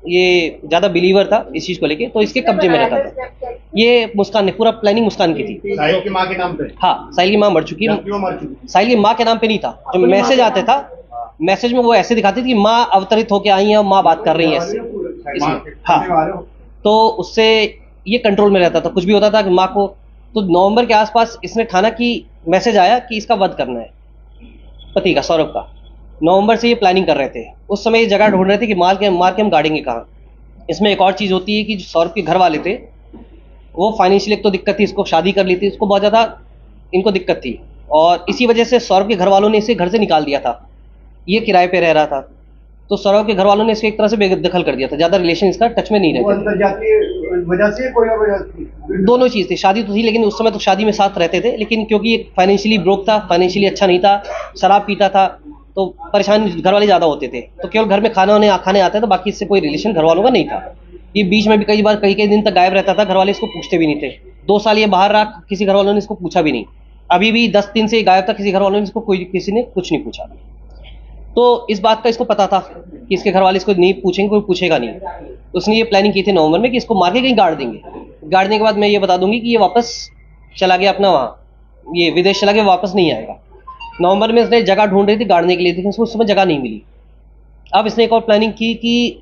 ये ज़्यादा बिलीवर था इस चीज़ को लेके, तो इसके कब्जे में रहता था। ये मुस्कान ने पूरा प्लानिंग मुस्कान की थी। साहिल की माँ के नाम पे? हाँ, साहिल की माँ मर चुकी है। क्यों मर चुकी? साहिल की माँ के नाम पे नहीं था, जो मैसेज आता था, मैसेज में वो ऐसे दिखाती थी कि माँ अवतरित होके आई है, माँ बात कर रही है इसमें। हाँ, तो उससे ये कंट्रोल में रहता था, कुछ भी होता था कि माँ को। तो नवंबर के आसपास इसने ठाना कि मैसेज आया कि इसका वध करना है, पति का, सौरभ का। नवंबर से ये प्लानिंग कर रहे थे। उस समय ये जगह ढूंढ रहे थे कि मार के हम गाड़ेंगे कहाँ। इसमें एक और चीज़ होती है कि जो सौरभ के घर वाले थे, वो फाइनेंशियल एक तो दिक्कत थी, इसको शादी कर ली थी, इसको बहुत ज़्यादा इनको दिक्कत थी, और इसी वजह से सौरभ के घर वालों ने इसे घर से निकाल दिया था। ये किराए पे रह रहा था, तो सौरभ के घर वालों ने इसको एक तरह से बेदखल कर दिया था, ज़्यादा रिलेशन इसका टच में नहीं रहते। वजह से कोई और वजह थी? दोनों चीज़ थी, शादी तो थी, लेकिन उस समय तो शादी में साथ रहते थे, लेकिन क्योंकि फाइनेंशियली ब्रोक था, फाइनेंशियली अच्छा नहीं था, शराब पीता था, तो परेशान घर वाले ज़्यादा होते थे, तो केवल घर में खाने आते थे, बाकी इससे कोई रिलेशन घर वालों का नहीं था। ये बीच में भी कई बार कई दिन तक गायब रहता था, घर वाले इसको पूछते भी नहीं थे। 2 साल ये बाहर रहा, किसी घर वालों ने इसको पूछा भी नहीं। अभी भी 10 दिन से गायब था, किसी घर वालों ने इसको किसी ने कुछ नहीं पूछा। तो इस बात का इसको पता था कि इसके घर वाले इसको नहीं पूछेंगे, कोई पूछेगा नहीं। तो उसने ये प्लानिंग की थी नवंबर में कि इसको मार के कहीं गाड़ देंगे। गाड़ने के बाद मैं ये बता दूंगी कि ये वापस चला गया अपना वहाँ, ये विदेश चला गया, वापस नहीं आएगा। नवंबर में इसने जगह ढूंढ रही थी गाड़ने के लिए, लेकिन उसको उस समय जगह नहीं मिली। अब इसने एक और प्लानिंग की कि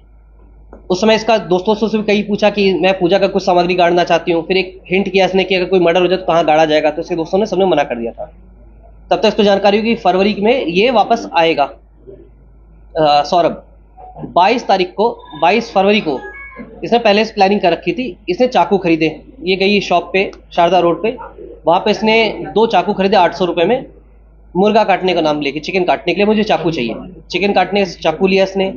उस समय इसका दोस्तों से भी कहीं पूछा कि मैं पूजा का कुछ सामग्री गाड़ना चाहती हूँ। फिर एक हिंट किया इसने कि अगर कोई मर्डर हो जाए तो कहाँ गाड़ा जाएगा, तो इसके दोस्तों ने सबने मना कर दिया था। तब तक इसको जानकारी हुई कि फरवरी में ये वापस आएगा। सौरभ 22 फरवरी को इसने पहले से प्लानिंग कर रखी थी। इसने चाकू खरीदे, ये गई शॉप पे शारदा रोड पे, वहाँ पे इसने 2 चाकू खरीदे 800 रुपये में, मुर्गा काटने का नाम लेके, चिकन काटने के लिए मुझे चाकू चाहिए, चिकन काटने चाकू लिया इसने।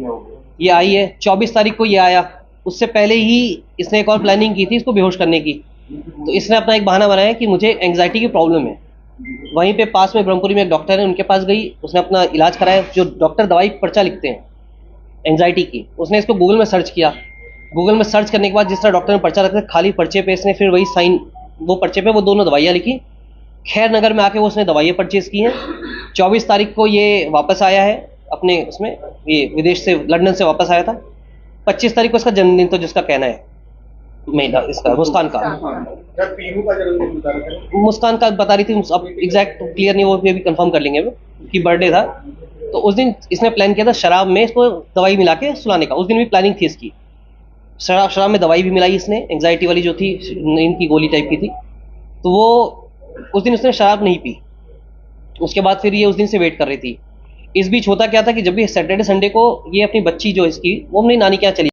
ये आई है 24 तारीख को, ये आया। उससे पहले ही इसने एक और प्लानिंग की थी इसको बेहोश करने की। तो इसने अपना एक बहाना बनाया कि मुझे एंग्जाइटी की प्रॉब्लम है। वहीं पे पास में ब्रह्मपुरी में एक डॉक्टर है, उनके पास गई, उसने अपना इलाज कराया। जो डॉक्टर दवाई पर्चा लिखते हैं एंग्जाइटी की, उसने इसको गूगल में सर्च किया। गूगल में सर्च करने के बाद जिस तरह डॉक्टर ने पर्चा रखा, खाली पर्चे पे इसने फिर वही साइन, वो पर्चे पे वो दोनों दवाइयाँ लिखी। खैर नगर में आके वो उसने दवाइयाँ परचेज़ की हैं। 24 तारीख को ये वापस आया है अपने उसमें, ये विदेश से, लंदन से वापस आया था। 25 तारीख को इसका जन्मदिन, तो जिसका कहना है महिला इसका मुस्कान का, मुस्कान का बता रही थी, अब एग्जैक्ट क्लियर नहीं, वो भी कंफर्म कर लेंगे कि बर्थडे था। तो उस दिन इसने प्लान किया था शराब में इसको दवाई मिला के सुलाने का। उस दिन भी प्लानिंग थी इसकी, शराब में दवाई भी मिलाई इसने, एंग्जाइटी वाली जो थी, नींद की गोली टाइप की थी। तो वो उस दिन उसने शराब नहीं पी। उसके बाद फिर ये उस दिन से वेट कर रही थी। इस बीच होता क्या था कि जब भी सैटरडे संडे को ये अपनी बच्ची जो इसकी, वो अपनी नानी के यहाँ चली